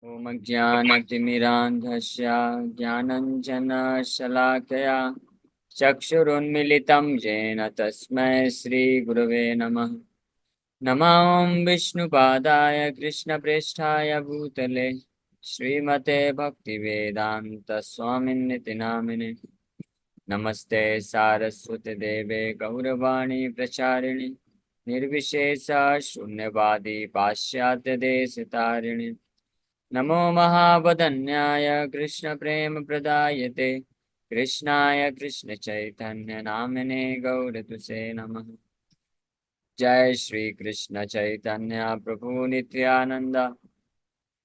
ॐ ज्ञानतिमिरान्धस्य ज्ञानञ्जनशलाकया चक्षुरुन्मिलितं येन तस्मै श्रीगुरवे नमः। नमः विष्णुपादाय कृष्णप्रेष्ठाय भूतले श्रीमते भक्तिवेदान्तस्वामिन्निति नामिने। नमस्ते सारस्वती देवे गौरवाणी प्रचारिणि निर्विशेष शून्यवादी पाश्चात्यदेशतारिणि। नमो महावदन्याय कृष्णप्रेमप्रदायते कृष्णाय कृष्णचैतन्यनामिने गौरतुसे नमः। जय श्री कृष्ण चैतन्य प्रभु नित्यानंद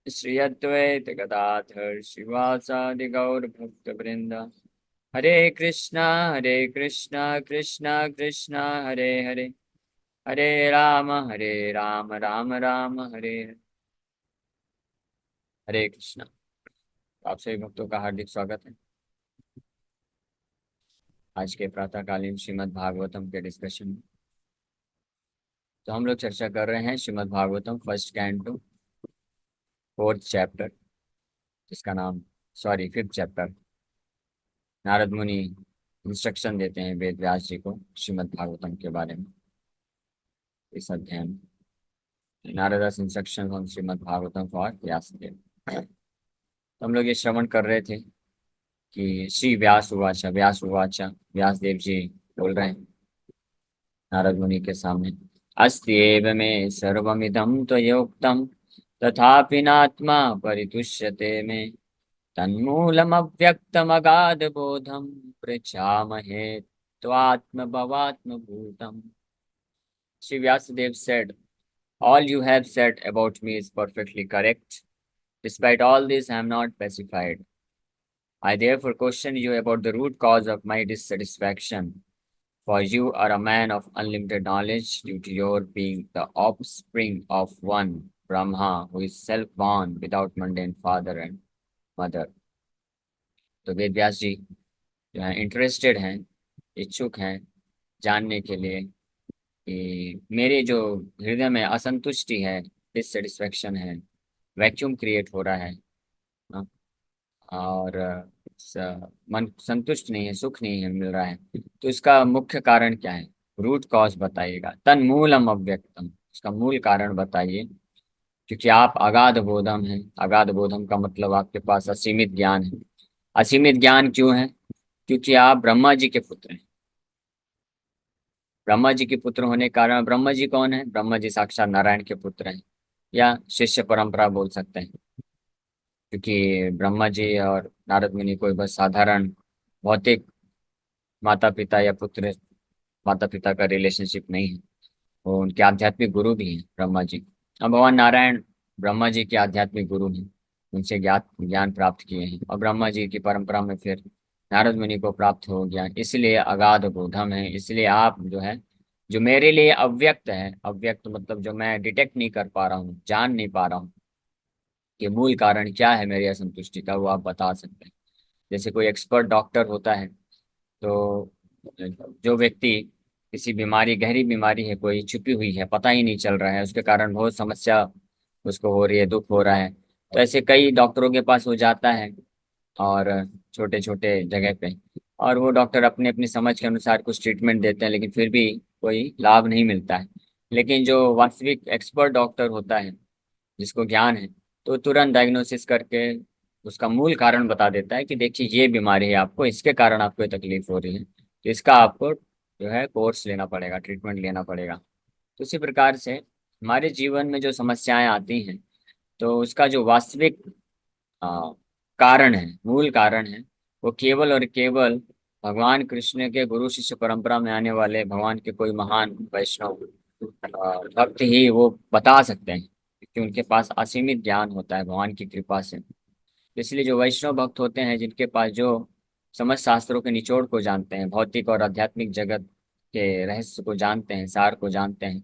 श्री अद्वैत गदाधर शिवासादि गौर भक्त वृंद। हरे कृष्णा कृष्णा कृष्णा हरे हरे, हरे राम राम राम हरे हरे। हरे कृष्णा। आप सभी भक्तों का हार्दिक स्वागत है आज के प्रातःकालीन श्रीमद् भागवतम के डिस्कशन में। तो हम लोग चर्चा कर रहे हैं Shrimad Bhagavatam first canto fourth chapter, जिसका नाम फिफ्थ चैप्टर। नारद मुनि इंस्ट्रक्शन देते हैं वेद व्यास जी को श्रीमद् भागवतम के बारे में। इस अध्याय में नारदास instruction on Shrimad Bhagavatam for Vyasadeva. तो हम लोग ये श्रवण कर रहे थे कि श्री व्यास उवाच व्यासदेव जी बोल रहे हैं नारद मुनि के सामने। अस्त्येव मे सर्वमिदं त्वयोक्तं तथापि नात्मा परितुष्यते मे तन्मूलमव्यक्तमगाधबोधं पृच्छामहे त्वात्मभवात्मभूतम्। Shri Vyasadeva said, all you have said about me is perfectly correct. Despite all this, I am not pacified. I therefore question you about the root cause of my dissatisfaction. For you are a man of unlimited knowledge due to your being the offspring of one Brahma who is self-born without mundane father and mother. तो वेद व्यास जी जो है interested हैं, इच्छुक हैं जानने के लिए कि मेरे जो हृदय में असंतुष्टि है, डिससेटिस्फेक्शन है, वैक्यूम क्रिएट हो रहा है ना, और मन संतुष्ट नहीं है, सुख नहीं है मिल रहा है। तो इसका मुख्य कारण क्या है? रूट कॉज बताइएगा। तन्मूलम अव्यक्तम, इसका मूल कारण बताइए। क्योंकि आप अगाध बोधम हैं। अगाध बोधम का मतलब आपके पास असीमित ज्ञान है। असीमित ज्ञान क्यों है? क्योंकि आप ब्रह्मा जी के पुत्र हैं। ब्रह्मा जी के पुत्र होने के कारण, ब्रह्मा जी कौन है? ब्रह्मा जी साक्षात नारायण के पुत्र हैं, या शिष्य परंपरा बोल सकते हैं। क्योंकि ब्रह्मा जी और नारद मुनि कोई बस साधारण भौतिक माता पिता या पुत्र माता पिता का रिलेशनशिप नहीं है, वो उनके आध्यात्मिक गुरु भी हैं ब्रह्मा जी। अब भगवान नारायण ब्रह्मा जी के आध्यात्मिक गुरु हैं, उनसे ज्ञान प्राप्त किए हैं, और ब्रह्मा जी की परंपरा में फिर नारद मुनि को प्राप्त हो गया। इसलिए अगाध बोधम है। इसलिए आप जो है, जो मेरे लिए अव्यक्त है, अव्यक्त मतलब जो मैं डिटेक्ट नहीं कर पा रहा हूँ, जान नहीं पा रहा हूँ कि मूल कारण क्या है मेरी असंतुष्टि का, वो आप बता सकते हैं। जैसे कोई एक्सपर्ट डॉक्टर होता है, तो जो व्यक्ति किसी बीमारी, गहरी बीमारी है, कोई छुपी हुई है, पता ही नहीं चल रहा है, उसके कारण बहुत समस्या उसको हो रही है, दुख हो रहा है, तो ऐसे कई डॉक्टरों के पास वो जाता है, और छोटे छोटे जगह पे, और वो डॉक्टर अपनी अपनी समझ के अनुसार कुछ ट्रीटमेंट देते हैं, लेकिन फिर भी कोई लाभ नहीं मिलता है। लेकिन जो वास्तविक एक्सपर्ट डॉक्टर होता है, जिसको ज्ञान है, तो तुरंत डायग्नोसिस करके उसका मूल कारण बता देता है कि देखिए ये बीमारी है आपको, इसके कारण आपको ये तकलीफ हो रही है, तो इसका आपको जो है कोर्स लेना पड़ेगा, ट्रीटमेंट लेना पड़ेगा। तो इसी प्रकार से हमारे जीवन में जो समस्याएं आती हैं, तो उसका जो वास्तविक आ, कारण है, मूल कारण है, वो केवल और केवल भगवान कृष्ण के गुरु शिष्य परंपरा में आने वाले भगवान के कोई महान वैष्णव भक्त ही वो बता सकते हैं, क्योंकि उनके पास असीमित ज्ञान होता है भगवान की कृपा से। इसलिए जो वैष्णव भक्त होते हैं, जिनके पास जो समस्त शास्त्रों के निचोड़ को जानते हैं, भौतिक और आध्यात्मिक जगत के रहस्य को जानते हैं, सार को जानते हैं,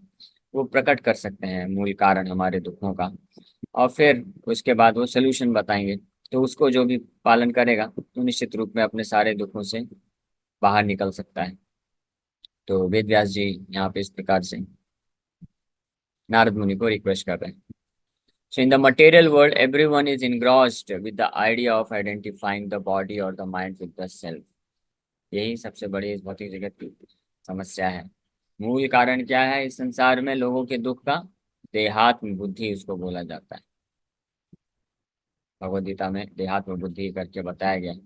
वो प्रकट कर सकते हैं मूल कारण हमारे दुखों का, और फिर उसके बाद वो सलूशन बताएंगे। तो उसको जो भी पालन करेगा, तो निश्चित रूप में अपने सारे दुखों से बाहर निकल सकता है। तो वेद व्यास जी यहाँ पे इस प्रकार से नारद मुनि को रिक्वेस्ट कर रहे हैं। So in the material world, everyone is engrossed with the idea of identifying the body or the mind with the self. यही सबसे बड़ी इस भौतिक जगत की समस्या है। मूल कारण क्या है इस संसार में लोगों के दुख का? देहात्म बुद्धि उसको बोला जाता है। भगवद गीता में देहात्म बुद्धि करके बताया गया है।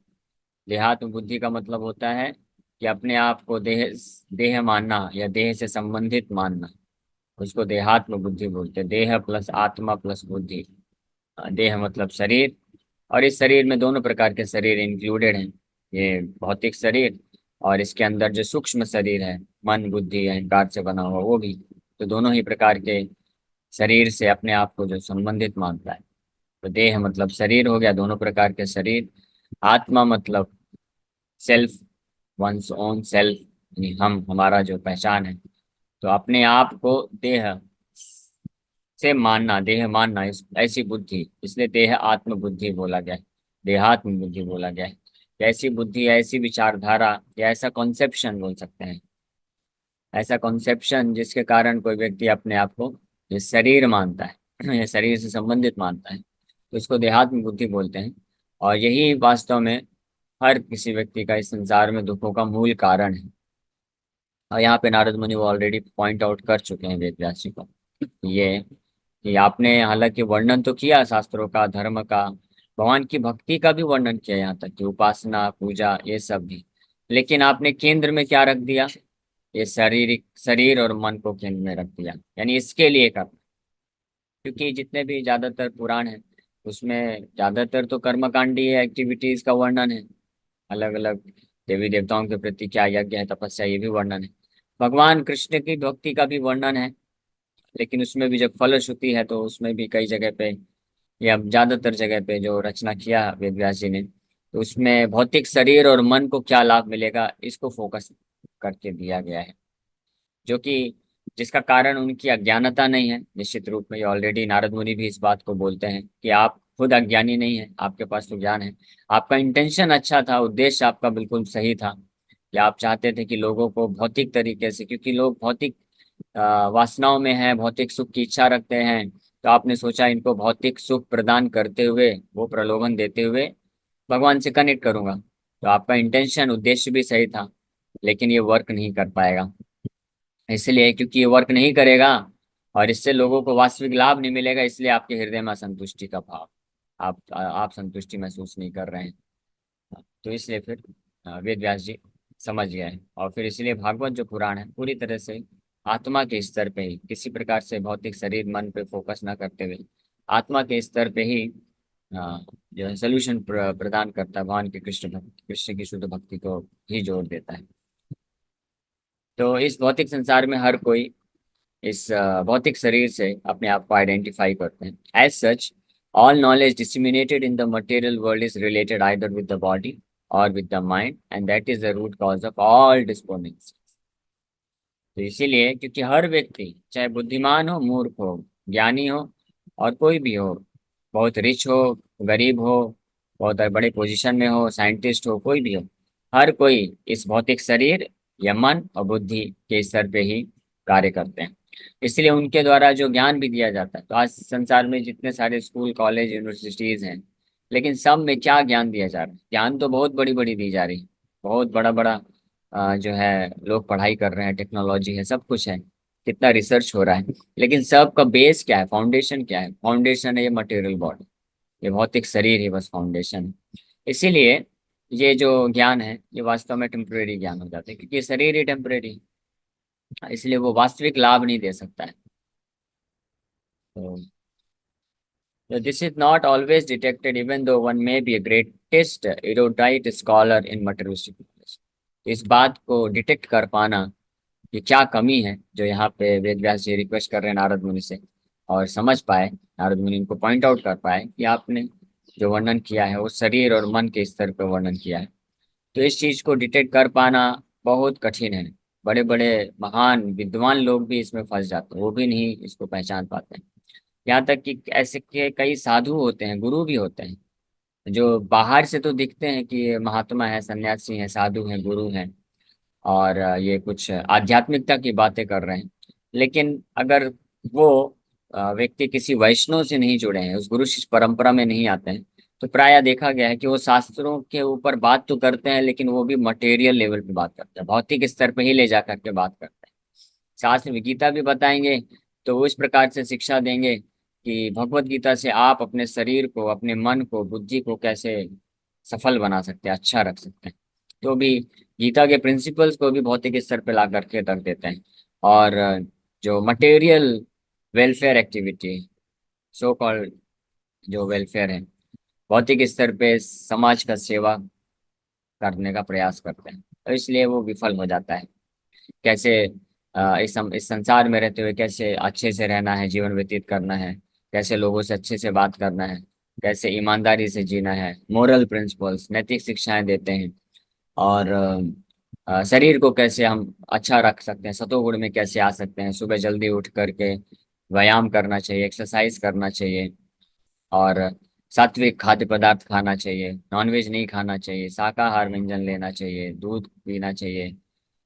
देहात्म बुद्धि का मतलब होता है कि अपने आप को देह देह मानना या देह से संबंधित मानना, उसको देहात्म बुद्धि बोलते हैं। देह प्लस आत्मा प्लस बुद्धि। देह मतलब शरीर, और इस शरीर में दोनों प्रकार के शरीर इंक्लूडेड हैं। ये भौतिक शरीर और इसके अंदर जो सूक्ष्म शरीर है, मन बुद्धि अहंकार से बना हुआ, वो भी। तो दोनों ही प्रकार के शरीर से अपने आप को जो संबंधित मानता है। तो देह मतलब शरीर हो गया, दोनों प्रकार के शरीर। आत्मा मतलब सेल्फ, वंस ओन सेल्फ, यानी हम, हमारा जो पहचान है। तो अपने आप को देह से मानना, देह मानना, ऐसी बुद्धि, इसलिए देह आत्म बुद्धि बोला गया है, देहात्म बुद्धि बोला गया है। ऐसी बुद्धि, ऐसी विचारधारा या ऐसा कॉन्सेप्शन बोल सकते हैं, ऐसा कॉन्सेप्शन जिसके कारण कोई व्यक्ति अपने आप को ये शरीर मानता है या शरीर से संबंधित मानता है, तो इसको देहात्म बुद्धि बोलते हैं। और यही वास्तव में हर किसी व्यक्ति का इस संसार में दुखों का मूल कारण है। और यहाँ पे नारद मुनि वो ऑलरेडी पॉइंट आउट कर चुके हैं वेद व्यास जी को, ये कि आपने हालांकि वर्णन तो किया शास्त्रों का, धर्म का, भगवान की भक्ति का भी वर्णन किया, यहाँ तक कि उपासना पूजा ये सब भी, लेकिन आपने केंद्र में क्या रख दिया? ये शारीरिक शरीर और मन को केंद्र में रख दिया, यानी इसके लिए कर। क्योंकि जितने भी ज्यादातर पुराण है उसमें ज्यादातर तो कर्मकांडी एक्टिविटीज का वर्णन है, अलग अलग देवी देवताओं के प्रति क्या यज्ञ है, तपस्या, ये भी वर्णन है। भगवान कृष्ण की भक्ति का भी वर्णन है, लेकिन उसमें भी जब फलश्रुति है तो उसमें भी कई जगह पे या ज्यादातर जगह पे जो रचना किया वेद व्यास जी ने, तो उसमें भौतिक शरीर और मन को क्या लाभ मिलेगा इसको फोकस करके दिया गया है, जो कि जिसका कारण उनकी अज्ञानता नहीं है। निश्चित रूप में ये ऑलरेडी नारद मुनि भी इस बात को बोलते हैं कि आप खुद अज्ञानी नहीं है, आपके पास तो ज्ञान है। आपका इंटेंशन अच्छा था, उद्देश्य आपका बिल्कुल सही था, या आप चाहते थे कि लोगों को भौतिक तरीके से, क्योंकि लोग भौतिक वासनाओं में हैं, भौतिक सुख की इच्छा रखते हैं, तो आपने सोचा इनको भौतिक सुख प्रदान करते हुए, वो प्रलोभन देते हुए भगवान से कनेक्ट करूंगा। तो आपका इंटेंशन, उद्देश्य भी सही था, लेकिन ये वर्क नहीं कर पाएगा। इसलिए क्योंकि ये वर्क नहीं करेगा और इससे लोगों को वास्तविक लाभ नहीं मिलेगा, इसलिए आपके हृदय में असंतुष्टि का भाव, आप संतुष्टि महसूस नहीं कर रहे हैं। तो इसलिए फिर वेद व्यास जी समझ गए हैं, और फिर इसलिए भागवत जो पुराण है पूरी तरह से आत्मा के स्तर पे ही, किसी प्रकार से भौतिक शरीर मन पे फोकस ना करते हुए आत्मा के स्तर पे ही जो है सोल्यूशन प्रदान करता है। भगवान के कृष्ण की शुद्ध भक्ति को ही जोड़ देता है। तो इस भौतिक संसार में हर कोई इस भौतिक शरीर से अपने आप को आइडेंटिफाई करते हैं। As such, all knowledge disseminated in the material world is related either with the body or with the mind, and that is the root cause of all despondency. तो इसीलिए क्योंकि हर व्यक्ति, चाहे बुद्धिमान हो, मूर्ख हो, ज्ञानी हो, और कोई भी हो, बहुत रिच हो, गरीब हो, बहुत बड़े पोजीशन में हो, साइंटिस्ट हो, कोई भी हो, हर कोई इस भौतिक शरीर या मन और बुद्धि के स्तर पे ही कार्य करते हैं। इसलिए उनके द्वारा जो ज्ञान भी दिया जाता है, तो आज संसार में जितने सारे स्कूल कॉलेज यूनिवर्सिटीज हैं, लेकिन सब में क्या ज्ञान दिया जा रहा है? ज्ञान तो बहुत बड़ी बड़ी दी जा रही है, बहुत बड़ा बड़ा जो है लोग पढ़ाई कर रहे हैं, टेक्नोलॉजी है, सब कुछ है, कितना रिसर्च हो रहा है, लेकिन सबका बेस क्या है, फाउंडेशन क्या है? फाउंडेशन है ये मटेरियल बॉडी, ये भौतिक शरीर ही बस फाउंडेशन है। इसीलिए ये जो ज्ञान है ये वास्तव में टेम्परेरी ज्ञान हो जाता है, क्योंकि ये शरीर ही टेम्परेरी, इसलिए वो वास्तविक लाभ नहीं दे सकता है। तो this is not always detected even though one may be a greatest erudite scholar in materialistic knowledge। तो इस बात को डिटेक्ट कर पाना कि क्या कमी है, जो यहाँ पे वेद व्यास जी रिक्वेस्ट कर रहे हैं नारद मुनि से, और समझ पाए, नारद मुनि इनको पॉइंट आउट कर पाए कि आपने जो वर्णन किया है वो शरीर और मन के स्तर पर वर्णन किया है। तो इस चीज को डिटेक्ट कर पाना बहुत कठिन है। बड़े बड़े महान विद्वान लोग भी इसमें फंस जाते हैं, वो भी नहीं इसको पहचान पाते हैं। यहाँ तक कि ऐसे के कई साधु होते हैं, गुरु भी होते हैं, जो बाहर से तो दिखते हैं कि ये महात्मा है, सन्यासी हैं, साधु हैं, गुरु हैं, और ये कुछ आध्यात्मिकता की बातें कर रहे हैं, लेकिन अगर वो व्यक्ति किसी वैष्णव से नहीं जुड़े हैं, उस गुरु शिष्य परंपरा में नहीं आते हैं, तो प्रायः देखा गया है कि वो शास्त्रों के ऊपर बात तो करते हैं, लेकिन वो भी मटेरियल लेवल पे बात करते हैं, भौतिक स्तर पे ही ले जा करके बात करते हैं। शास्त्र में गीता भी बताएंगे तो वो इस प्रकार से शिक्षा देंगे कि भगवत गीता से आप अपने शरीर को, अपने मन को, बुद्धि को कैसे सफल बना सकते हैं, अच्छा रख सकते हैं। तो भी गीता के प्रिंसिपल्स को भी भौतिक स्तर पे ला करके रख देते हैं। और जो material welfare activity, so called जो वेलफेयर है, भौतिक स्तर पे समाज का सेवा करने का प्रयास करते हैं, तो इसलिए वो विफल हो जाता है। कैसे इस संसार में रहते हुए कैसे अच्छे से रहना है, जीवन व्यतीत करना है, कैसे लोगों से अच्छे से बात करना है, कैसे ईमानदारी से जीना है, मोरल प्रिंसिपल्स, नैतिक शिक्षाएं देते हैं। और शरीर को कैसे हम अच्छा रख सकते हैं, सतोगुण में कैसे आ सकते हैं, सुबह जल्दी उठ करके व्यायाम करना चाहिए, एक्सरसाइज करना चाहिए, और सात्विक खाद्य पदार्थ खाना चाहिए, नॉनवेज नहीं खाना चाहिए, शाकाहार व्यंजन लेना चाहिए, दूध पीना चाहिए,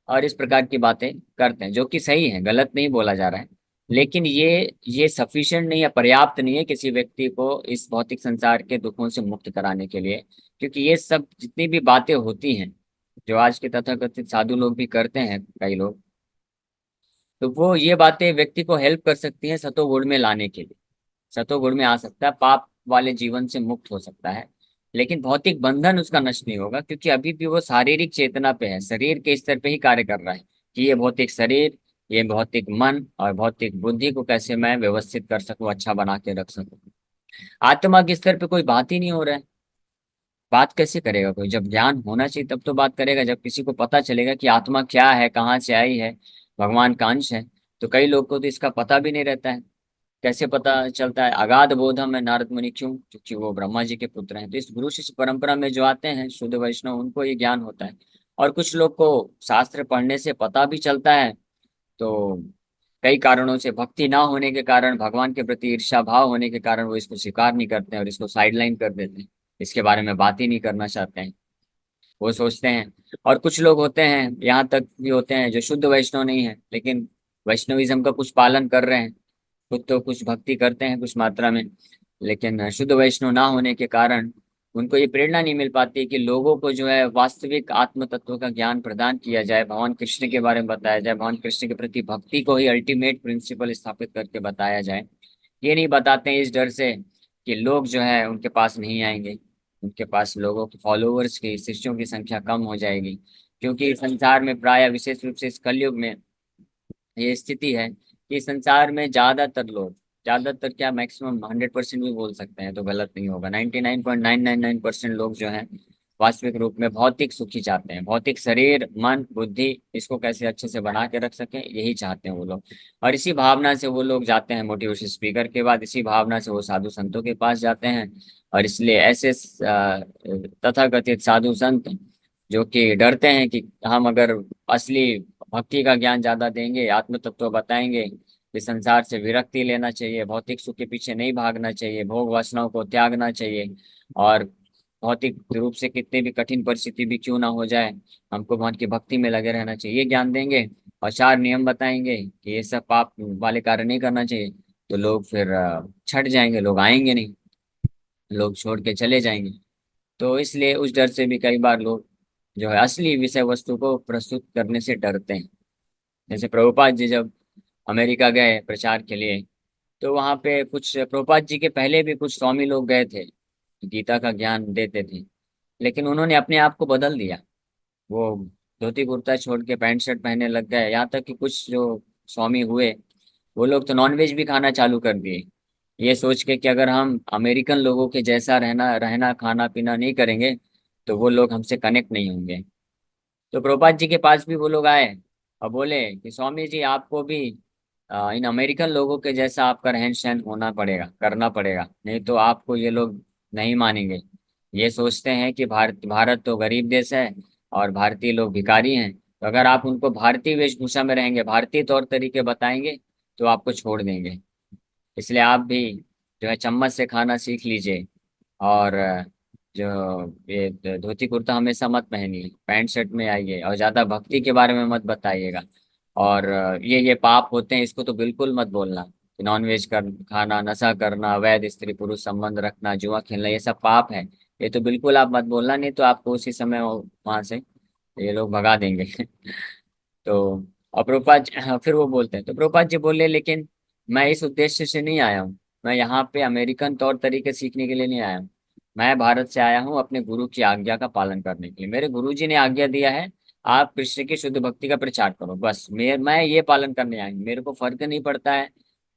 और इस प्रकार की बातें करते हैं, जो कि सही है, गलत नहीं बोला जा रहा है। लेकिन ये सफिशिएंट नहीं है, पर्याप्त नहीं है किसी व्यक्ति को इस भौतिक संसार के दुखों से मुक्त कराने के लिए। क्योंकि ये सब जितनी भी बातें होती हैं, जो आज के तथाकथित साधु लोग भी करते हैं कई लोग, तो वो ये बातें व्यक्ति को हेल्प कर सकती हैं सतोगुण में लाने के लिए। सतोगुण में आ सकता है, पाप वाले जीवन से मुक्त हो सकता है, लेकिन भौतिक बंधन उसका नष्ट नहीं होगा, क्योंकि अभी भी वो शारीरिक चेतना पे है, शरीर के स्तर पे ही कार्य कर रहा है कि ये भौतिक शरीर, ये भौतिक मन और भौतिक बुद्धि को कैसे मैं व्यवस्थित कर सकूं, अच्छा बना के रख सकूं। आत्मा के स्तर पे कोई बात ही नहीं हो रहा है। बात कैसे करेगा कोई? जब ज्ञान होना चाहिए तब तो बात करेगा, जब किसी को पता चलेगा कि आत्मा क्या है, कहाँ से आई है, भगवान का अंश है। तो कई लोग को तो इसका पता भी नहीं रहता है। कैसे पता चलता है? अगाध बोधम है नारद मुनि, क्यों? क्योंकि वो ब्रह्मा जी के पुत्र हैं। तो इस गुरु शिष्य परंपरा में जो आते हैं शुद्ध वैष्णव, उनको ये ज्ञान होता है। और कुछ लोग को शास्त्र पढ़ने से पता भी चलता है, तो कई कारणों से, भक्ति ना होने के कारण, भगवान के प्रति ईर्ष्या भाव होने के कारण वो इसको स्वीकार नहीं करते हैं और इसको साइडलाइन कर देते हैं, इसके बारे में बात ही नहीं करना चाहते हैं। वो सोचते हैं। और कुछ लोग होते हैं, यहाँ तक भी होते हैं, जो शुद्ध वैष्णव नहीं है, लेकिन वैष्णविज्म का कुछ पालन कर रहे हैं, खुद तो कुछ भक्ति करते हैं कुछ मात्रा में, लेकिन शुद्ध वैष्णव ना होने के कारण उनको ये प्रेरणा नहीं मिल पाती कि लोगों को जो है वास्तविक आत्म तत्व का ज्ञान प्रदान किया जाए, भगवान कृष्ण के बारे में बताया जाए, भगवान कृष्ण के प्रति भक्ति को ही अल्टीमेट प्रिंसिपल स्थापित करके बताया जाए। ये नहीं बताते हैं इस डर से कि लोग जो है उनके पास नहीं आएंगे, उनके पास लोगों के फॉलोअर्स की, शिष्यों की संख्या कम हो जाएगी। क्योंकि संसार में प्राय विशेष रूप से इस कलयुग में ये स्थिति है कि संसार में ज्यादातर लोग, ज्यादातर क्या, मैक्सिमम 100% भी बोल सकते हैं तो गलत नहीं होगा, 99.999% लोग जो हैं वास्तविक रूप में भौतिक सुखी चाहते हैं, भौतिक शरीर मन बुद्धि इसको कैसे अच्छे से बना के रख सकें, यही चाहते हैं वो लोग। और इसी भावना से वो लोग जाते हैं मोटिवेशन स्पीकर के बाद, इसी भावना से वो साधु संतों के पास जाते हैं। और इसलिए ऐसे तथाकथित साधु संत जो कि डरते हैं कि हम अगर असली भक्ति का ज्ञान ज्यादा देंगे, आत्म तत्व बताएंगे, इस संसार से विरक्ति लेना चाहिए, भौतिक सुख के पीछे नहीं भागना चाहिए, भोग वासनाओं को त्यागना चाहिए, और भौतिक रूप से कितनी भी कठिन परिस्थिति भी क्यों ना हो जाए, हमको भगवान की भक्ति में लगे रहना चाहिए, ये ज्ञान देंगे और 4 नियम बताएंगे कि ये सब पाप वाले कार्य नहीं करना चाहिए, तो लोग फिर छट जाएंगे, लोग आएंगे नहीं, लोग छोड़ के चले जाएंगे। तो इसलिए उस डर से भी कई बार लोग जो है असली विषय वस्तु को प्रस्तुत करने से डरते हैं। जैसे प्रभुपाद जी जब अमेरिका गए प्रचार के लिए, तो वहाँ पे कुछ, प्रभुपाद जी के पहले भी कुछ स्वामी लोग गए थे, गीता का ज्ञान देते थे, लेकिन उन्होंने अपने आप को बदल दिया। वो धोती कुर्ता छोड़ के पैंट शर्ट पहनने लग गए, यहाँ तक कि कुछ जो स्वामी हुए वो लोग तो नॉनवेज भी खाना चालू कर दिए, ये सोच के कि अगर हम अमेरिकन लोगों के जैसा रहना रहना खाना पीना नहीं करेंगे तो वो लोग हमसे कनेक्ट नहीं होंगे। तो प्रभुपाद जी के पास भी वो लोग आए और बोले कि स्वामी जी आपको भी इन अमेरिकन लोगों के जैसा आपका रहन सहन होना पड़ेगा, करना पड़ेगा, नहीं तो आपको ये लोग नहीं मानेंगे। ये सोचते हैं कि भारत भारत तो गरीब देश है और भारतीय लोग भिखारी हैं, तो अगर आप उनको भारतीय वेशभूषा में रहेंगे, भारतीय तौर तरीके बताएंगे, तो आपको छोड़ देंगे। इसलिए आप भी जो है चम्मच से खाना सीख लीजिए, और जो ये धोती कुर्ता हमेशा मत पहनिए, पैंट शर्ट में आइए, और ज़्यादा भक्ति के बारे में मत बताइएगा, और ये पाप होते हैं इसको तो बिल्कुल मत बोलना। कि नॉनवेज कर खाना, नशा करना, अवैध स्त्री पुरुष संबंध रखना, जुआ खेलना, ये सब पाप है। ये तो बिल्कुल आप मत बोलना, नहीं तो आपको उसी समय वहां से ये लोग भगा देंगे। तो और प्रभुपाद फिर वो बोलते हैं, तो प्रभुपाद जी बोले लेकिन मैं इस उद्देश्य से नहीं आया हूँ। मैं यहाँ पे अमेरिकन तौर तरीके सीखने के लिए नहीं आया हूँ। मैं भारत से आया हूँ अपने गुरु की आज्ञा का पालन करने के लिए। मेरे गुरु जी ने आज्ञा दिया है, आप कृष्ण की शुद्ध भक्ति का प्रचार करो, बस मैं ये पालन करने आई हूँ। मेरे को फर्क नहीं पड़ता है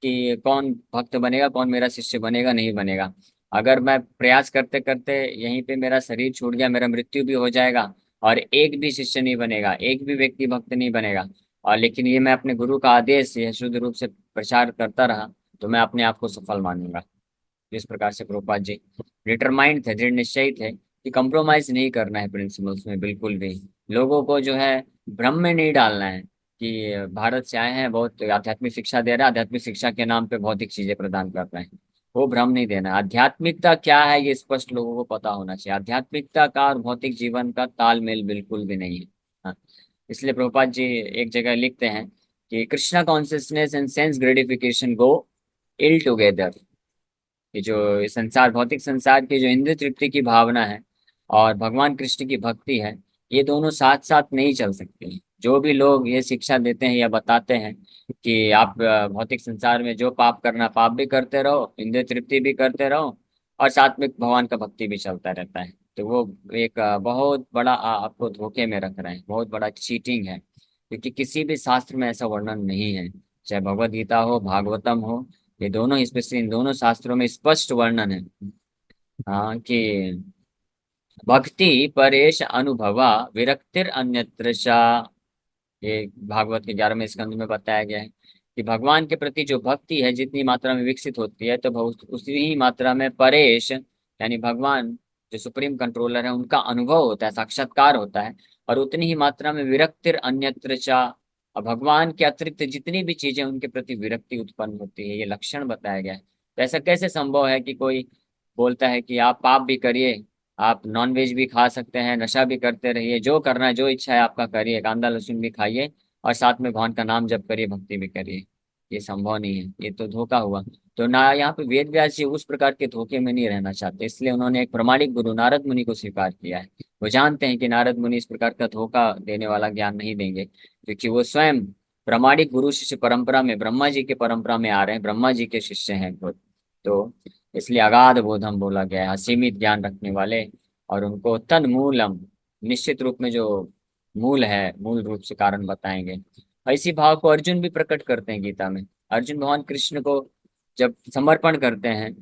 कि कौन भक्त बनेगा, कौन मेरा शिष्य बनेगा, नहीं बनेगा। अगर मैं प्रयास करते करते यहीं पे मेरा शरीर छूट गया, मेरा मृत्यु भी हो जाएगा, और एक भी शिष्य नहीं बनेगा, एक भी व्यक्ति भक्त नहीं बनेगा, और लेकिन ये मैं अपने गुरु का आदेश यह शुद्ध रूप से प्रचार करता रहा, तो मैं अपने आप को सफल मानूंगा। इस प्रकार से प्रभुपाद जी डिटरमाइंड थे, दृढ़ निश्चयी थे कि कंप्रोमाइज नहीं करना है प्रिंसिपल्स में बिल्कुल भी। लोगों को जो है भ्रम में नहीं डालना है कि भारत से आए हैं, बहुत आध्यात्मिक शिक्षा दे रहे हैं, आध्यात्मिक शिक्षा के नाम पे भौतिक चीजें प्रदान कर रहे हैं। वो भ्रम नहीं देना। आध्यात्मिकता क्या है ये स्पष्ट लोगों को पता होना चाहिए। आध्यात्मिकता का और भौतिक जीवन का तालमेल बिल्कुल भी नहीं है। हाँ। इसलिए प्रभुपाद जी एक जगह लिखते हैं कि Krishna consciousness and sense gratification go ill together. कि जो इस संसार, भौतिक संसार की जो इंद्रिय तृप्ति की भावना है और भगवान कृष्ण की भक्ति है, ये दोनों साथ साथ नहीं चल सकते। जो भी लोग ये शिक्षा देते हैं या बताते हैं कि आप भौतिक संसार में जो पाप करना, पाप भी करते रहो, इंद्रिय तृप्ति भी करते रहो, और साथ में भगवान का भक्ति भी चलता रहता है, तो वो एक बहुत बड़ा आपको धोखे में रख रहे हैं, बहुत बड़ा चीटिंग है। क्योंकि किसी भी शास्त्र में ऐसा वर्णन नहीं है, चाहे भगवत गीता हो, भागवतम हो, ये दोनों, स्पेशली इन दोनों शास्त्रों में स्पष्ट वर्णन है, हाँ, कि भक्ति परेश अनुभवा विरक्तिर अन्यत्र सा। ये भागवत के 11वें स्कंद में बताया गया है कि भगवान के प्रति जो भक्ति है जितनी मात्रा में विकसित होती है, तो उसी ही मात्रा में परेश यानी भगवान जो सुप्रीम कंट्रोलर है उनका अनुभव होता है, साक्षात्कार होता है। और उतनी ही मात्रा में विरक्तिर अन्यत्र चा, और भगवान के अतिरिक्त जितनी भी चीजें उनके प्रति विरक्ति उत्पन्न होती है, ये लक्षण बताया गया है। तो ऐसा कैसे संभव है कि कोई बोलता है कि आप पाप भी करिए, आप नॉन वेज भी खा सकते हैं, नशा भी करते रहिए, जो करना है, जो इच्छा है आपका करिए, कांदा लहसुन भी खाइए, और साथ में भगवान का नाम जप करिए, भक्ति भी करिए। ये संभव नहीं है, ये तो धोखा हुआ। तो ना यहाँ पे वेद व्यास जी उस प्रकार के धोखे में नहीं रहना चाहते, इसलिए उन्होंने एक प्रमाणिक गुरु नारद मुनि को स्वीकार किया है। वो जानते हैं कि नारद मुनि इस प्रकार का धोखा देने वाला ज्ञान नहीं देंगे, क्योंकि वो स्वयं प्रमाणिक गुरु शिष्य परंपरा में, ब्रह्मा जी के परंपरा में आ रहे हैं, ब्रह्मा जी के शिष्य हैं खुद। तो इसलिए अगाध बोधम बोला गया है, असीमित ज्ञान रखने वाले। और उनको तन मूलम, निश्चित रूप में जो मूल है, मूल रूप से कारण बताएंगे। और इसी भाव को अर्जुन भी प्रकट करते हैं गीता में। अर्जुन भगवान कृष्ण को जब समर्पण करते हैं,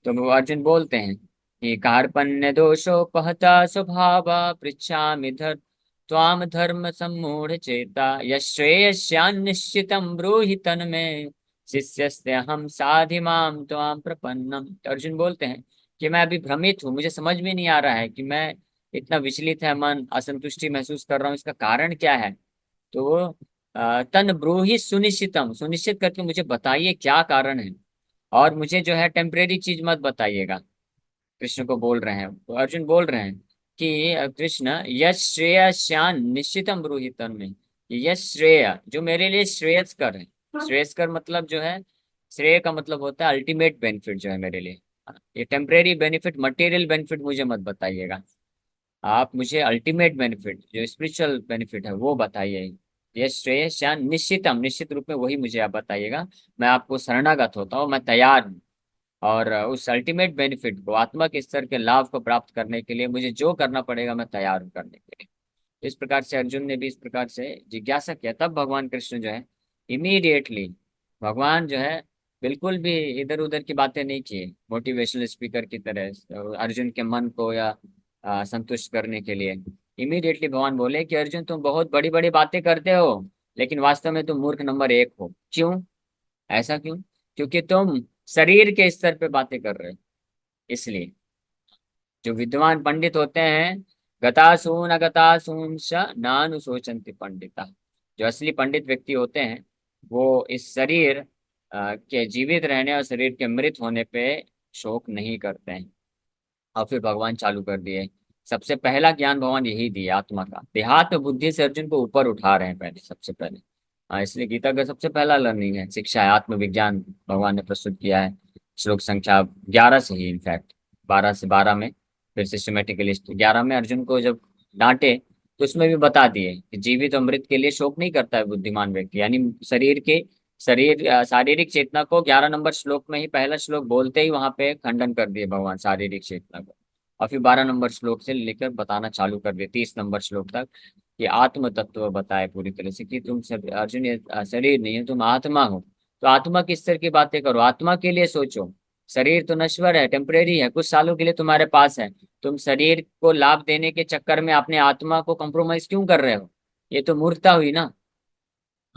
तो वो अर्जुन बोलते हैं कि कार्पण्य दोषोपहता स्वभावा पृच्छामि त्वाम धर्म सम्मूढ़ चेता यश्रेयस्यान् निश्चितं ब्रूहि तन्मे शिष्यस्ते हम साधि माम त्वाम प्रपन्नम। तो अर्जुन बोलते हैं कि मैं अभी भ्रमित हूँ, मुझे समझ में नहीं आ रहा है कि मैं इतना विचलित है, मन असंतुष्टि महसूस कर रहा हूँ, इसका कारण क्या है। तो वो तन ब्रूहि सुनिश्चितम, सुनिश्चित करके मुझे बताइए क्या कारण है, और मुझे जो है टेम्परेरी चीज मत बताइएगा। कृष्ण को बोल रहे हैं, तो अर्जुन बोल रहे हैं कि कृष्ण यश श्रेय श्यान निश्चितम ब्रूहि तन में, यश श्रेय जो मेरे लिए श्रेयस्कर है। श्रेयस्कर मतलब जो है, श्रेय का मतलब होता है अल्टीमेट बेनिफिट जो है मेरे लिए। ये टेम्परेरी बेनिफिट, मटेरियल बेनिफिट मुझे मत बताइएगा, आप मुझे अल्टीमेट बेनिफिट जो स्पिरिचुअल बेनिफिट है वो बताइए। ये श्रेय श्यान निश्चितम, निश्चित रूप में वही मुझे आप बताइएगा। मैं आपको शरणागत होता हूँ, मैं तैयार हूँ। और उस अल्टीमेट बेनिफिट को, आत्मा के स्तर के लाभ को प्राप्त करने के लिए मुझे जो करना पड़ेगा मैं तैयार हूँ करने के लिए। इस प्रकार से अर्जुन ने भी इस प्रकार से जिज्ञासा किया, तब भगवान कृष्ण जो है इमीडिएटली, भगवान जो है बिल्कुल भी इधर उधर की बातें नहीं किए मोटिवेशनल स्पीकर की तरह अर्जुन के मन को या संतुष्ट करने के लिए। इमीडिएटली भगवान बोले कि अर्जुन तुम बहुत बड़ी बड़ी बातें करते हो, लेकिन वास्तव में तुम मूर्ख नंबर 1 हो। क्यों? ऐसा क्यों? क्योंकि तुम शरीर के स्तर पे बातें कर रहे हो। इसलिए जो विद्वान पंडित होते हैं, गतासून अगतासून च नानुशोचन्ति पंडिता, जो असली पंडित व्यक्ति होते हैं वो इस शरीर के जीवित रहने और शरीर के मृत होने पे शोक नहीं करते हैं। और फिर भगवान चालू कर दिए, सबसे पहला ज्ञान भगवान यही दिया आत्मा का। देहात्म बुद्धि से अर्जुन को ऊपर उठा रहे हैं पहले, सबसे पहले। इसलिए गीता का सबसे पहला लर्निंग है, शिक्षा है, आत्मविज्ञान भगवान ने प्रस्तुत किया है। श्लोक संख्या 11 से ही, इनफैक्ट 12 से 12 में, फिर सिस्टमेटिकली 11 में अर्जुन को जब डांटे तो उसमें भी बता दिए कि जीवित और मृत के लिए शोक नहीं करता है बुद्धिमान व्यक्ति, यानी शारीरिक चेतना को 11 नंबर श्लोक में ही, पहला श्लोक बोलते ही वहां पे खंडन कर दिए भगवान शारीरिक चेतना को। और फिर 12 नंबर श्लोक से लेकर बताना चालू कर दिए 30 नंबर श्लोक तक, कि आत्म तत्व बताए पूरी तरह से कि तुम सब अर्जुन, ये शरीर नहीं है, तुम आत्मा हो। तो आत्मा किस तरह की बातें करो, आत्मा के लिए सोचो। शरीर तो नश्वर है, टेम्परेरी है, कुछ सालों के लिए तुम्हारे पास है। तुम शरीर को लाभ देने के चक्कर में अपने आत्मा को कॉम्प्रोमाइज क्यों कर रहे हो? ये तो मूर्खता हुई ना।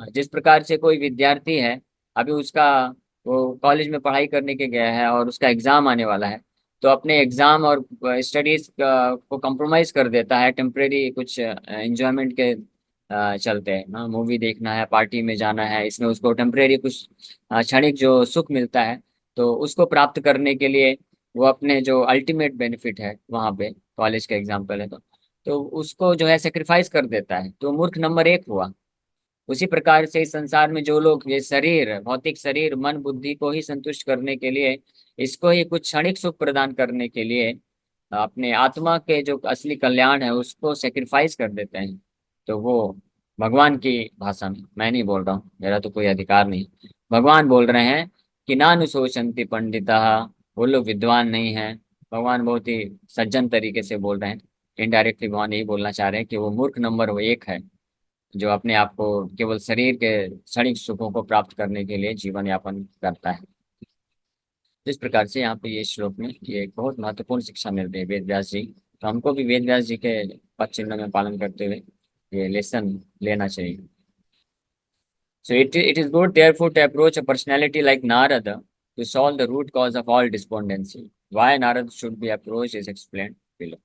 जिस प्रकार से कोई विद्यार्थी है, अभी उसका, वो कॉलेज में पढ़ाई करने के गया है और उसका एग्जाम आने वाला है, तो अपने एग्जाम और स्टडीज को कॉम्प्रोमाइज कर देता है टेम्परेरी कुछ एंजॉयमेंट के चलते हैं ना, मूवी देखना है, पार्टी में जाना है, इसमें उसको टेम्परेरी कुछ क्षणिक जो सुख मिलता है, तो उसको प्राप्त करने के लिए वो अपने जो अल्टीमेट बेनिफिट है वहाँ पे, कॉलेज का एग्जाम्पल है तो उसको जो है सेक्रीफाइस कर देता है, तो मूर्ख नंबर 1 हुआ। उसी प्रकार से इस संसार में जो लोग ये शरीर, भौतिक शरीर, मन बुद्धि को ही संतुष्ट करने के लिए, इसको ही कुछ क्षणिक सुख प्रदान करने के लिए अपने आत्मा के जो असली कल्याण है उसको सेक्रीफाइस कर देते हैं, तो वो भगवान की भाषा में, मैं नहीं बोल रहा हूँ, मेरा तो कोई अधिकार नहीं, भगवान बोल रहे हैं कि नानुशोचन्ति पंडिता, वो लोग विद्वान नहीं है। भगवान बहुत ही सज्जन तरीके से बोल रहे हैं। इनडायरेक्टली भगवान यही बोलना चाह रहे हैं कि वो मूर्ख नंबर वो 1 है, जो अपने आप को केवल शरीर के क्षणिक सुखों को प्राप्त करने के लिए जीवन यापन करता है। इस प्रकार से यहाँ पे ये श्लोक में ये एक बहुत महत्वपूर्ण शिक्षा मिलती है वेद व्यास जी, तो हमको भी वेद व्यास जी के पद चिन्ह में पालन करते हुए ये लेसन लेना चाहिए। So it is good therefore to approach a personality like Narada to solve the root cause of all despondency. Why Narada should be approached is explained below.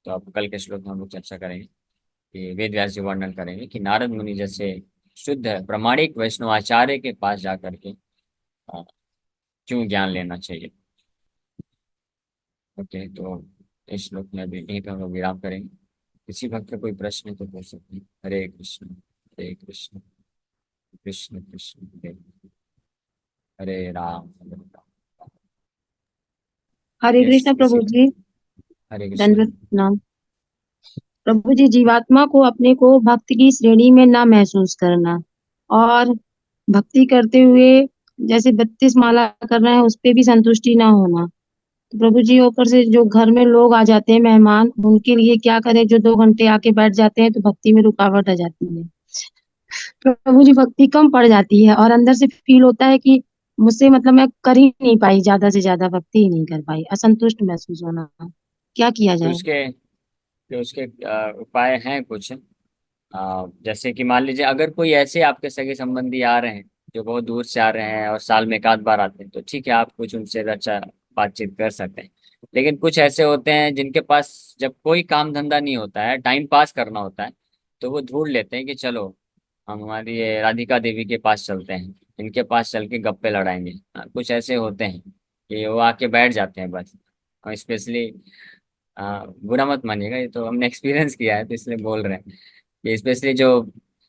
तो अब कल के श्लोक में हम लोग चर्चा करेंगे कि वेद व्यास जी वर्णन करेंगे कि नारद मुनि जैसे शुद्ध प्रामाणिक वैष्णव आचार्य के पास जाकर के अ, क्यों ज्ञान लेना चाहिए। ओके, तो इस श्लोक में अभी यहीं पर हम लोग विराम करेंगे। किसी भक्त का कोई प्रश्न है तो पूछ सकते हैं। हरे कृष्ण, हरे कृष्ण, कृष्ण कृष्ण हरे राम, हरे राम। हरे यस, कृष्ण किसी प्रभु का? जी। हरे कृष्ण। दंडवत प्रणाम। प्रभु जी, जीवात्मा को अपने को भक्ति की श्रेणी में ना महसूस करना, और भक्ति करते हुए जैसे 32 माला करना है उस पे भी संतुष्टि ना होना। तो प्रभु जी, ऊपर से जो घर में लोग आ जाते हैं मेहमान, उनके लिए क्या करें, जो 2 घंटे आके बैठ जाते हैं तो भक्ति में रुकावट आ जाती है। प्रभु जी, भक्ति कम पड़ जाती है और अंदर से फील होता है कि मुझसे मतलब मैं कर ही नहीं पाई, ज्यादा से ज्यादा भक्ति ही नहीं कर पाई, असंतुष्ट महसूस होना। क्या किया तो जाए? उसके उपाय हैं कुछ। जैसे कि मान लीजिए अगर कोई ऐसे आपके सगे संबंधी आ रहे हैं जो बहुत दूर से आ रहे हैं और साल में 1 आध बार आते हैं, तो ठीक है, आप कुछ उनसे अच्छा बातचीत कर सकते हैं। लेकिन कुछ ऐसे होते हैं जिनके पास जब कोई काम धंधा नहीं होता है, टाइम पास करना होता है, तो वो ढूंढ लेते हैं कि चलो हम हमारी ये राधिका देवी के पास चलते हैं, इनके पास चल के गप्पे लड़ाएंगे। कुछ ऐसे होते हैं कि वो आके बैठ जाते हैं बस। और स्पेशली, बुरा मत मानिएगा, ये तो हमने एक्सपीरियंस किया है तो इसलिए बोल रहे हैं कि स्पेशली जो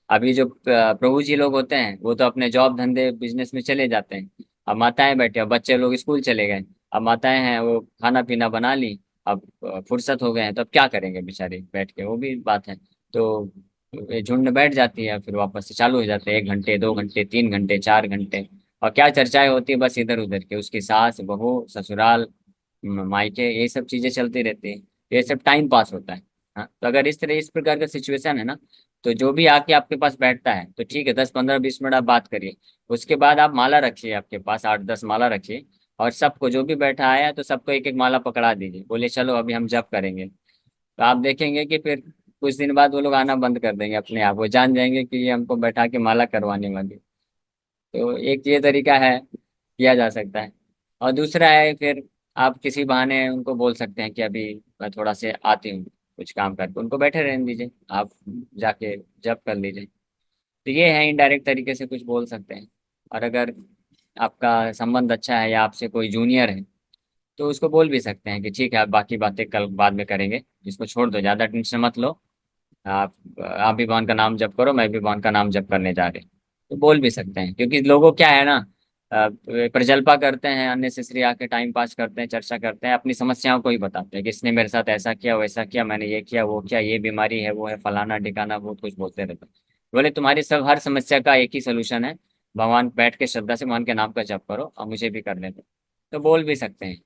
अभी जो प्रभु जी लोग होते हैं वो तो अपने जॉब धंधे बिजनेस में चले जाते हैं। अब माताएं बैठे, अब बच्चे लोग स्कूल चले गए, अब माताएं हैं वो खाना पीना बना ली, अब फुर्सत हो गए हैं, तो अब क्या करेंगे बेचारी बैठ के, वो भी बात है। तो ये झुंड में बैठ जाती है, फिर वापस से चालू हो जाते हैं, 1 घंटे 2 घंटे 3 घंटे 4 घंटे, और क्या चर्चाएं होती है बस इधर उधर के, उसकी सास बहू ससुराल मायके, ये सब चीजें चलती रहती है, ये सब टाइम पास होता है। हाँ, तो अगर इस प्रकार का सिचुएशन है ना, तो जो भी आके आपके पास बैठता है तो ठीक है, 10 15 20 मिनट आप बात करिए। उसके बाद आप माला रखिए, आपके पास 8 10 माला रखिए, और सबको जो भी बैठा आया तो सबको एक एक माला पकड़ा दीजिए, बोले चलो अभी हम जप करेंगे। तो आप देखेंगे कि फिर कुछ दिन बाद वो लोग आना बंद कर देंगे अपने आप, वो जान जाएंगे कि ये हमको बैठा के माला करवाने वाली। तो एक ये तरीका है, किया जा सकता है। और दूसरा है फिर आप किसी बहाने उनको बोल सकते हैं कि अभी मैं थोड़ा से आती हूँ, कुछ काम करके उनको बैठे रहने दीजिए, आप जाके जब कर लीजिए। तो ये है, इनडायरेक्ट तरीके से कुछ बोल सकते हैं। और अगर आपका संबंध अच्छा है या आपसे कोई जूनियर है तो उसको बोल भी सकते हैं कि ठीक है, आप बाकी बातें कल बाद में करेंगे, इसको छोड़ दो, ज़्यादा टेंशन मत लो। आप भी भगवान का नाम जप करो, मैं भी भगवान का नाम जप करने जा रहे। तो बोल भी सकते हैं, क्योंकि लोगों क्या है ना, प्रजल्पा करते हैं, अननेसेसरी आके टाइम पास करते हैं, चर्चा करते हैं, अपनी समस्याओं को ही बताते हैं कि इसने मेरे साथ ऐसा किया वैसा किया, मैंने ये किया वो किया, ये बीमारी है वो है फलाना ठिकाना, बहुत कुछ बोलते रहते हैं। बोले तुम्हारी सब हर समस्या का एक ही सोल्यूशन है, भगवान बैठ के श्रद्धा से भगवान के नाम का जप करो और मुझे भी करने दो। तो बोल भी सकते हैं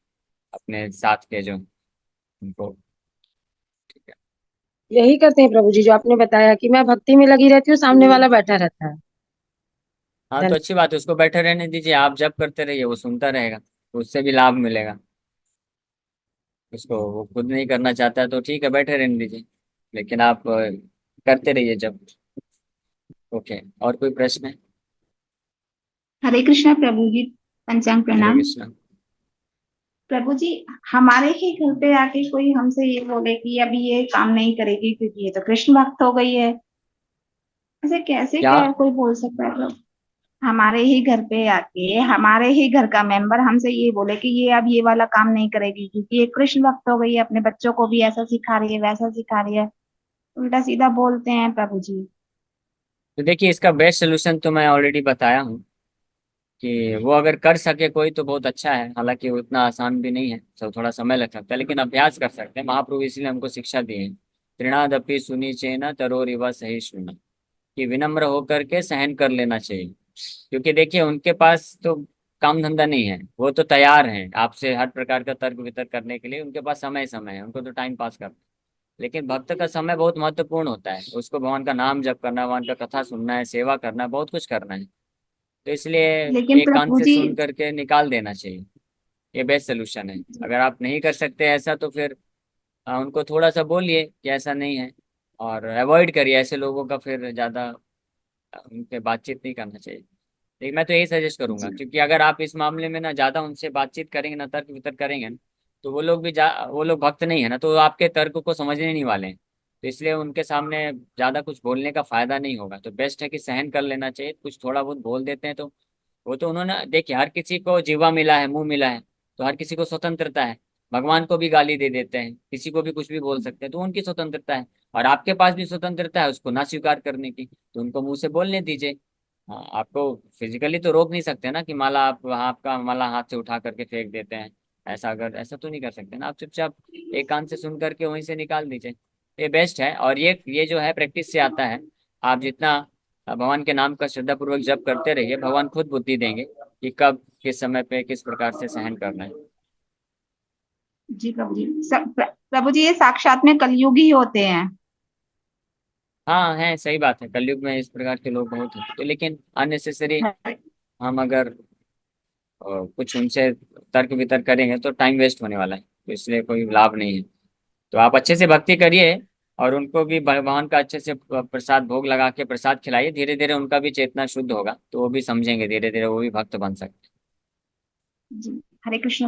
अपने साथ के जो उनको। ठीक है। यही करते हैं प्रभु जी जो आपने बताया कि मैं भक्ति में लगी रहती हूँ, सामने वाला बैठा रहता है। हाँ तो धन्यवाद। अच्छी बात है, उसको बैठे रहने दीजिए, आप जब करते रहिए, वो सुनता रहेगा, तो उससे भी लाभ मिलेगा उसको। वो खुद नहीं करना चाहता है तो ठीक है, बैठे रहने दीजिए, लेकिन आप करते रहिए जब। ओके, और कोई प्रश्न है? हरे कृष्णा प्रभु जी। पंचांग हरे प्रणाम। कृष्णा। प्रभु जी, हमारे ही घर पे आके कोई हमसे ये बोले कि अभी ये काम नहीं करेगी क्योंकि ये तो कृष्ण भक्त हो गई है, ऐसे कैसे क्या? क्या कोई बोल सकता है प्रभु? हमारे ही घर पे आके हमारे ही घर का मेंबर हमसे ये बोले कि ये अब ये वाला काम नहीं करेगी क्योंकि ये कृष्ण भक्त हो गई है, अपने बच्चों को भी ऐसा सिखा रही है वैसा सिखा रही है, उल्टा सीधा बोलते हैं प्रभु जी। तो देखिए, इसका बेस्ट सोल्यूशन तो मैं ऑलरेडी बताया हूँ, कि वो अगर कर सके कोई तो बहुत अच्छा है, हालांकि उतना आसान भी नहीं है, सब थोड़ा समय लग सकता है, लेकिन अभ्यास कर सकते हैं। महाप्रभु इसलिए हमको शिक्षा दी है, तृणादपि सुनी चेना तरोरिवा सहिष्णुना, कि विनम्र होकर के सहन कर लेना चाहिए। क्योंकि देखिए उनके पास तो काम धंधा नहीं है, वो तो तैयार हैं आपसे हर प्रकार का तर्क वितर्क करने के लिए, उनके पास समय समय है, उनको तो टाइम पास करना। लेकिन भक्त का समय बहुत महत्वपूर्ण होता है, उसको भगवान का नाम जप करना, भगवान का कथा सुनना है, सेवा करना है, बहुत कुछ करना है। तो इसलिए लेकिन एक कान प्रभु से जी, सुन करके निकाल देना चाहिए, ये बेस्ट सोल्यूशन है। अगर आप नहीं कर सकते ऐसा तो फिर उनको थोड़ा सा बोलिए कि ऐसा नहीं है, और अवॉइड करिए ऐसे लोगों का, फिर ज़्यादा उनसे बातचीत नहीं करना चाहिए। लेकिन मैं तो यही सजेस्ट करूंगा, जी, क्योंकि अगर आप इस मामले में ना ज़्यादा उनसे बातचीत करेंगे ना तर्क वितर्क करेंगे ना, तो वो लोग भी वो लोग भक्त नहीं है ना, तो आपके तर्क को समझने नहीं वाले हैं। तो इसलिए उनके सामने ज़्यादा कुछ बोलने का फायदा नहीं होगा, तो बेस्ट है कि सहन कर लेना चाहिए, कुछ थोड़ा बहुत बोल देते हैं तो। वो तो उन्होंने देखिए, हर किसी को जीवा मिला है, मुंह मिला है, तो हर किसी को स्वतंत्रता है। भगवान को भी गाली दे देते हैं, किसी को भी कुछ भी बोल सकते हैं, तो उनकी स्वतंत्रता है। और आपके पास भी स्वतंत्रता है उसको ना स्वीकार करने की, तो उनको मुंह से बोलने दीजिए। हाँ, आपको फिजिकली तो रोक नहीं सकते ना, कि माला आप आपका माला हाथ से उठा करके फेंक देते हैं, ऐसा अगर ऐसा तो नहीं कर सकते ना, आप चुपचाप एक कान से सुन करके वहीं से निकाल दीजिए। ये बेस्ट है, और ये जो है प्रैक्टिस से आता है। आप जितना भगवान के नाम का श्रद्धा पूर्वक जप करते रहिए, भगवान खुद बुद्धि देंगे कि कब किस समय पे किस प्रकार से सहन करना है। जी प्रभु जी, प्रभु जी ये साक्षात में कलयुगी ही होते हैं। हाँ है, सही बात है, कलयुग में इस प्रकार के लोग बहुत हैं, तो लेकिन अननेसेसरी हम अगर कुछ उनसे तर्क वितर्क करेंगे तो टाइम वेस्ट होने वाला है, तो इसलिए कोई लाभ नहीं है। तो आप अच्छे से भक्ति करिए, और उनको भी भगवान का अच्छे से प्रसाद भोग लगा के प्रसाद खिलाइए, धीरे धीरे उनका भी चेतना शुद्ध होगा, तो वो भी समझेंगे, धीरे धीरे वो भी भक्त बन सकते हैं। जी, हरे कृष्ण।